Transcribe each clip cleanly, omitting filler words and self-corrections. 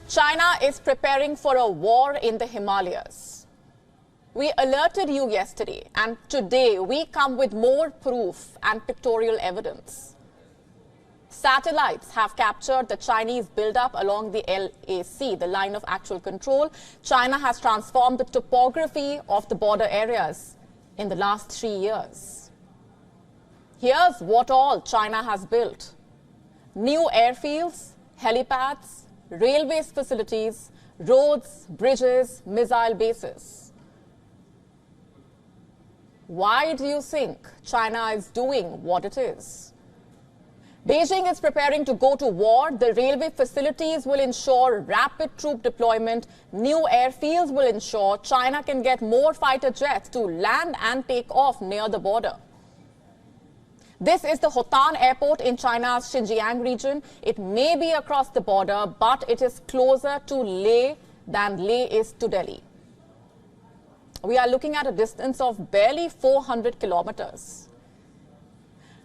China is preparing for a war in the Himalayas. We alerted you yesterday, and today we come with more proof and pictorial evidence. Satellites have captured the Chinese buildup along the LAC, the line of actual control. China has transformed the topography of the border areas in the last 3 years. Here's what all China has built: new airfields, helipads, railways facilities, roads, bridges, missile bases. Why do you think China is doing what it is? Beijing is preparing to go to war. The railway facilities will ensure rapid troop deployment. New airfields will ensure China can get more fighter jets to land and take off near the border. This is the Hotan airport in China's Xinjiang region. It may be across the border, but it is closer to Leh than Leh is to Delhi. We are looking at a distance of barely 400 kilometers.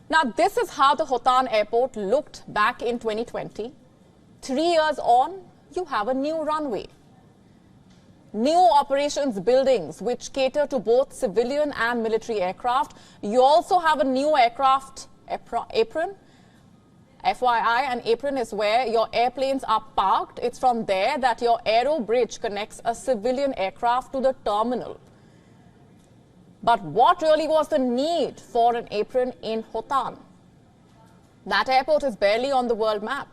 Now, this is how the Hotan airport looked back in 2020. 3 years on, you have a new runway. New operations buildings which cater to both civilian and military aircraft. You also have a new aircraft apron. FYI, an apron is where your airplanes are parked. It's from there that your aero bridge connects a civilian aircraft to the terminal. But what really was the need for an apron in Hotan? That airport is barely on the world map.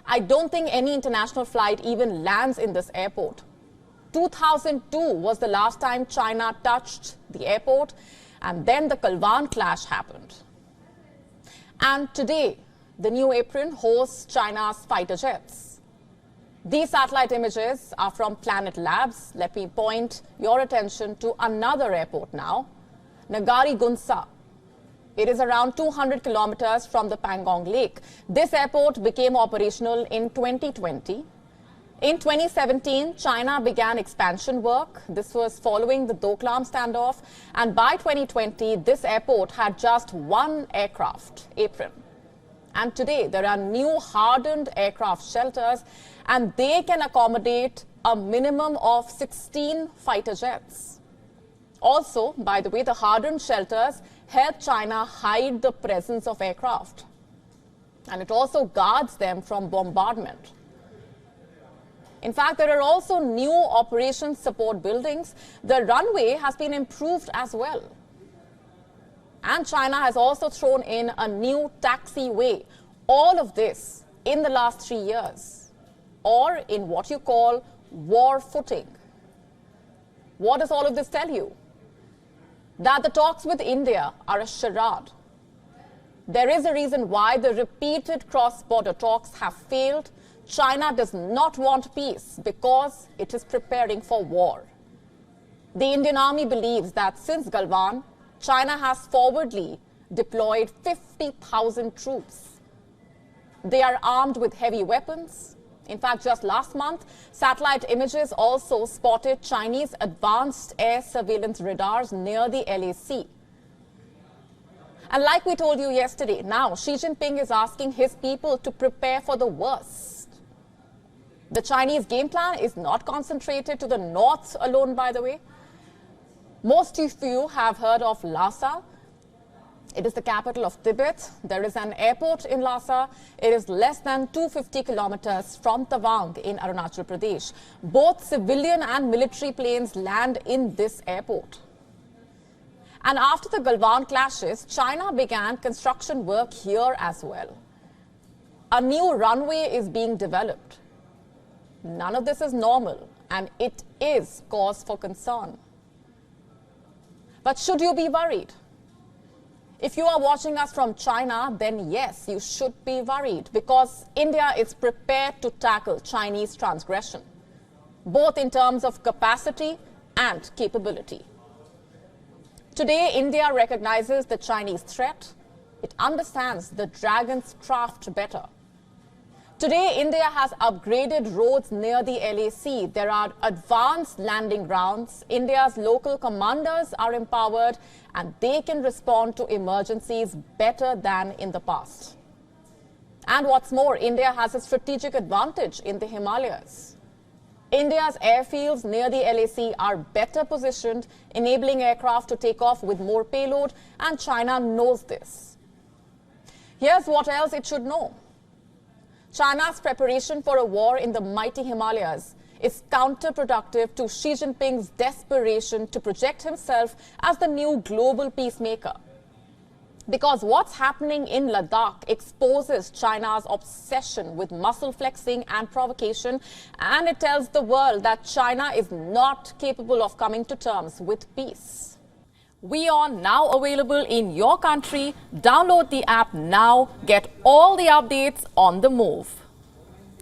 I don't think any international flight even lands in this airport. 2002 was the last time China touched the airport, and then the Galwan clash happened. And today, the new apron hosts China's fighter jets. These satellite images are from Planet Labs. Let me point your attention to another airport now, Nagari Gunsa. It is around 200 kilometers from the Pangong Lake. This airport became operational in 2020. In 2017, China began expansion work. This was following the Doklam standoff. And by 2020, this airport had just one aircraft apron. And today, there are new hardened aircraft shelters, and they can accommodate a minimum of 16 fighter jets. Also, by the way, the hardened shelters help China hide the presence of aircraft. And it also guards them from bombardment. In fact, there are also new operations support buildings. The runway has been improved as well. And China has also thrown in a new taxiway. All of this in the last 3 years, or in what you call war footing. What does all of this tell you? That the talks with India are a charade. There is a reason why the repeated cross-border talks have failed. China does not want peace because it is preparing for war. The Indian Army believes that since Galwan, China has forwardly deployed 50,000 troops. They are armed with heavy weapons. In fact, just last month, satellite images also spotted Chinese advanced air surveillance radars near the LAC. And like we told you yesterday, now Xi Jinping is asking his people to prepare for the worst. The Chinese game plan is not concentrated to the north alone, by the way. Most of you have heard of Lhasa. It is the capital of Tibet. There is an airport in Lhasa. It is less than 250 kilometers from Tawang in Arunachal Pradesh. Both civilian and military planes land in this airport. And after the Galwan clashes, China began construction work here as well. A new runway is being developed. None of this is normal, and it is cause for concern. But should you be worried? If you are watching us from China, then yes, you should be worried, because India is prepared to tackle Chinese transgression, both in terms of capacity and capability. Today, India recognizes the Chinese threat. It understands the dragon's craft better. Today, India has upgraded roads near the LAC. There are advanced landing grounds. India's local commanders are empowered, and they can respond to emergencies better than in the past. And what's more, India has a strategic advantage in the Himalayas. India's airfields near the LAC are better positioned, enabling aircraft to take off with more payload, and China knows this. Here's what else it should know. China's preparation for a war in the mighty Himalayas is counterproductive to Xi Jinping's desperation to project himself as the new global peacemaker. Because what's happening in Ladakh exposes China's obsession with muscle flexing and provocation, and it tells the world that China is not capable of coming to terms with peace. WION now available in your country. Download the app now. Get all the updates on the move.